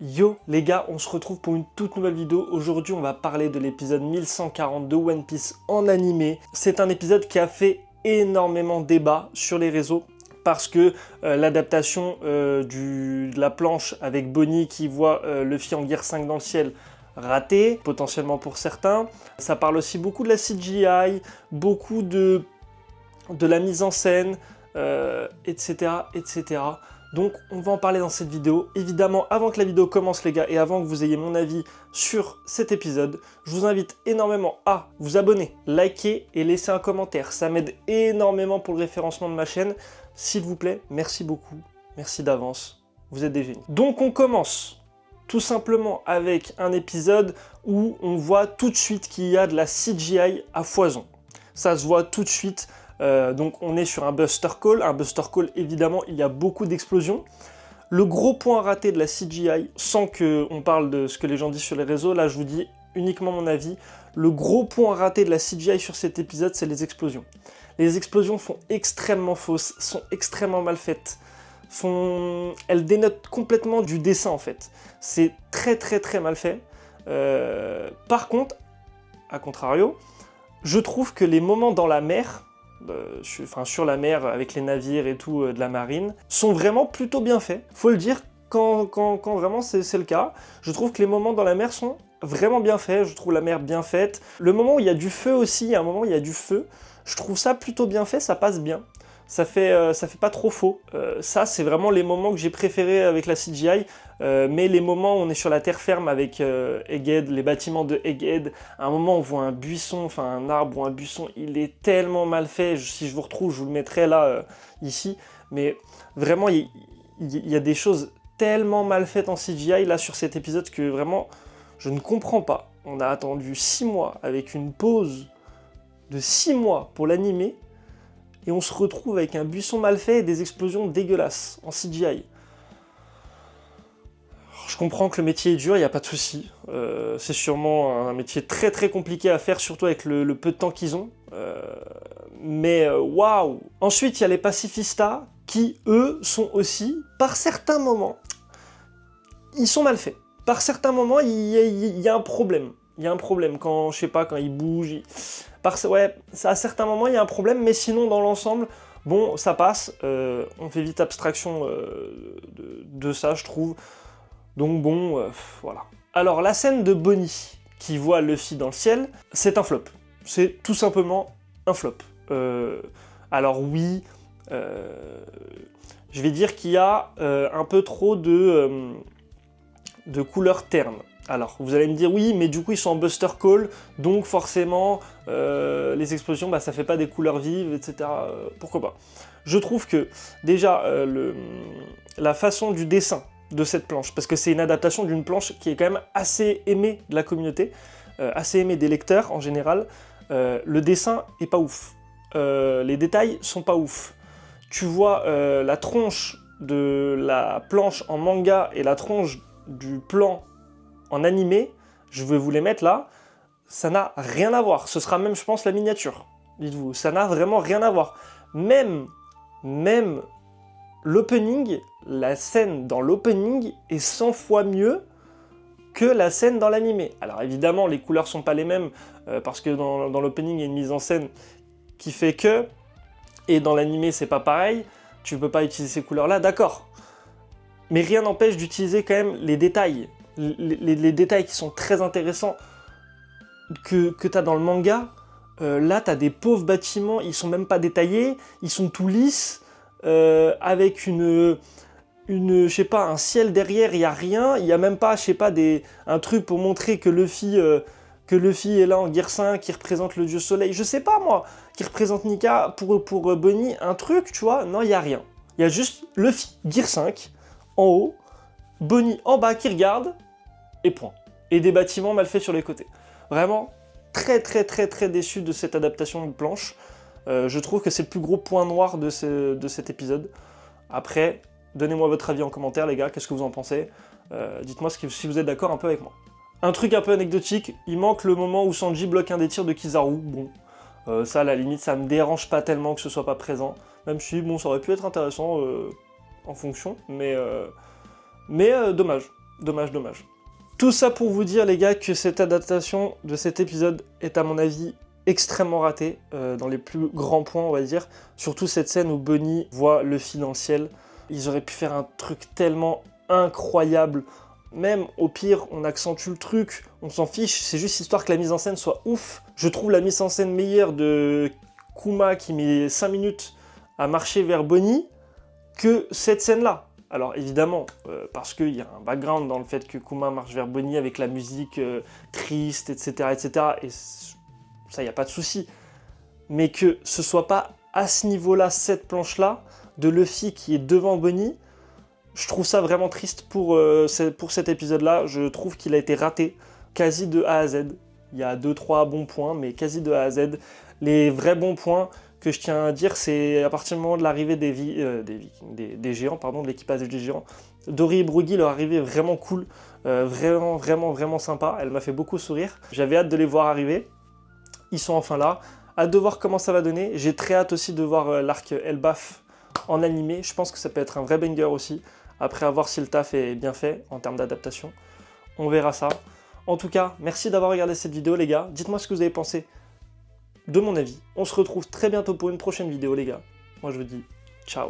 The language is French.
Yo les gars, on se retrouve pour une toute nouvelle vidéo. Aujourd'hui on va parler de l'épisode 1140 de One Piece en animé. C'est un épisode qui a fait énormément débat sur les réseaux parce que l'adaptation de la planche avec Bonnie qui voit Luffy en Gear 5 dans le ciel raté, potentiellement pour certains. Ça parle aussi beaucoup de la CGI, beaucoup de la mise en scène, etc., etc. Donc on va en parler dans cette vidéo. Évidemment, avant que la vidéo commence les gars, et avant que vous ayez mon avis sur cet épisode, je vous invite énormément à vous abonner, liker et laisser un commentaire. Ça m'aide énormément pour le référencement de ma chaîne. S'il vous plaît, merci beaucoup, merci d'avance, vous êtes des génies. Donc on commence tout simplement avec un épisode où on voit tout de suite qu'il y a de la CGI à foison. Ça se voit tout de suite. Donc on est sur un Buster Call. Un Buster Call, évidemment, il y a beaucoup d'explosions. Le gros point raté de la CGI, sans qu'on parle de ce que les gens disent sur les réseaux, là je vous dis uniquement mon avis, le gros point raté de la CGI sur cet épisode, c'est les explosions. Les explosions sont extrêmement fausses, sont extrêmement mal faites. Elles dénotent complètement du dessin en fait. C'est très mal fait. Par contre, à contrario, je trouve que les moments dans la mer, sur la mer avec les navires et tout de la marine, sont vraiment plutôt bien faits. Faut le dire, quand vraiment c'est le cas. Je trouve que les moments dans la mer sont vraiment bien faits, je trouve la mer bien faite. Le moment où il y a du feu aussi, il y a un moment où il y a du feu, je trouve ça plutôt bien fait, ça passe bien. Ça fait pas trop faux. Ça, c'est vraiment les moments que j'ai préférés avec la CGI. Mais les moments où on est sur la terre ferme avec Egghead, les bâtiments de Egghead, à un moment on voit un buisson, enfin un arbre ou un buisson, il est tellement mal fait. Si je vous retrouve, je vous le mettrai là, ici. Mais vraiment, il y a des choses tellement mal faites en CGI là sur cet épisode que vraiment, je ne comprends pas. On a attendu 6 mois avec une pause de 6 mois pour l'animer. Et on se retrouve avec un buisson mal fait et des explosions dégueulasses en CGI. Je comprends que le métier est dur, il n'y a pas de souci. C'est sûrement un métier très compliqué à faire, surtout avec le peu de temps qu'ils ont. Mais waouh! Ensuite, il y a les pacifistas qui, eux, sont aussi, par certains moments, ils sont mal faits. Par certains moments, il y a un problème. Il y a un problème quand, je sais pas, quand ils bougent. Ouais, à certains moments, il y a un problème, mais sinon, dans l'ensemble, bon, ça passe. On fait vite abstraction de ça, je trouve. Donc bon, voilà. Alors, la scène de Bonnie qui voit Luffy dans le ciel, c'est un flop. C'est tout simplement un flop. Alors oui, je vais dire qu'il y a un peu trop de couleurs ternes. Alors, vous allez me dire, oui, mais du coup, ils sont en Buster Call, donc forcément, les explosions, bah, ça fait pas des couleurs vives, etc. Pourquoi pas? Je trouve que, déjà, la façon du dessin de cette planche, parce que c'est une adaptation d'une planche qui est quand même assez aimée de la communauté, assez aimée des lecteurs, en général, le dessin est pas ouf. Les détails sont pas ouf. Tu vois la tronche de la planche en manga et la tronche du plan en animé, je vais vous les mettre là, ça n'a rien à voir. Ce sera même, je pense, la miniature. Dites-vous, ça n'a vraiment rien à voir. Même l'opening, la scène dans l'opening est 100 fois mieux que la scène dans l'animé. Alors évidemment, les couleurs sont pas les mêmes, parce que dans l'opening, il y a une mise en scène qui fait que, et dans l'animé, c'est pas pareil, tu peux pas utiliser ces couleurs-là, d'accord. Mais rien n'empêche d'utiliser quand même les détails. Les détails qui sont très intéressants que tu as dans le manga. Là, tu as des pauvres bâtiments, ils sont même pas détaillés, ils sont tout lisses, avec je sais pas, un ciel derrière, il n'y a rien, il n'y a même pas, je sais pas, un truc pour montrer que Luffy est là en Gear 5, qui représente le dieu soleil, je sais pas moi, qui représente Nika pour Bonnie, un truc, tu vois, non, il n'y a rien. Il y a juste Luffy, Gear 5, en haut, Bonnie en bas qui regarde, et point. Et des bâtiments mal faits sur les côtés. Vraiment, très déçu de cette adaptation de planche. Je trouve que c'est le plus gros point noir de cet épisode. Après, donnez-moi votre avis en commentaire, les gars, qu'est-ce que vous en pensez? Dites-moi si vous êtes d'accord un peu avec moi. Un truc un peu anecdotique, il manque le moment où Sanji bloque un des tirs de Kizaru. Bon, ça, à la limite, ça me dérange pas tellement que ce soit pas présent. Même si, bon, ça aurait pu être intéressant en fonction, mais dommage. Dommage, dommage. Tout ça pour vous dire, les gars, que cette adaptation de cet épisode est, à mon avis, extrêmement ratée, dans les plus grands points, on va dire. Surtout cette scène où Bonnie voit Luffy dans le ciel. Ils auraient pu faire un truc tellement incroyable. Même, au pire, on accentue le truc, on s'en fiche, c'est juste histoire que la mise en scène soit ouf. Je trouve la mise en scène meilleure de Kuma qui met 5 minutes à marcher vers Bonnie que cette scène-là. Alors évidemment, parce qu'il y a un background dans le fait que Kuma marche vers Bonnie avec la musique triste, etc., etc., et ça, il n'y a pas de souci. Mais que ce soit pas à ce niveau-là, cette planche-là, de Luffy qui est devant Bonnie, je trouve ça vraiment triste pour cet épisode-là. Je trouve qu'il a été raté quasi de A à Z. Il y a 2-3 bons points, mais quasi de A à Z. Les vrais bons points que je tiens à dire, c'est à partir du moment de l'arrivée des géants, pardon, de l'équipage des géants. Dory et Broggy, leur arrivée est vraiment cool, vraiment sympa. Elle m'a fait beaucoup sourire. J'avais hâte de les voir arriver. Ils sont enfin là. Hâte de voir comment ça va donner. J'ai très hâte aussi de voir l'arc Elbaf en animé. Je pense que ça peut être un vrai banger aussi. Après, à voir si le taf est bien fait en termes d'adaptation. On verra ça. En tout cas, merci d'avoir regardé cette vidéo, les gars. Dites-moi ce que vous avez pensé de mon avis. On se retrouve très bientôt pour une prochaine vidéo, les gars. Moi, je vous dis ciao.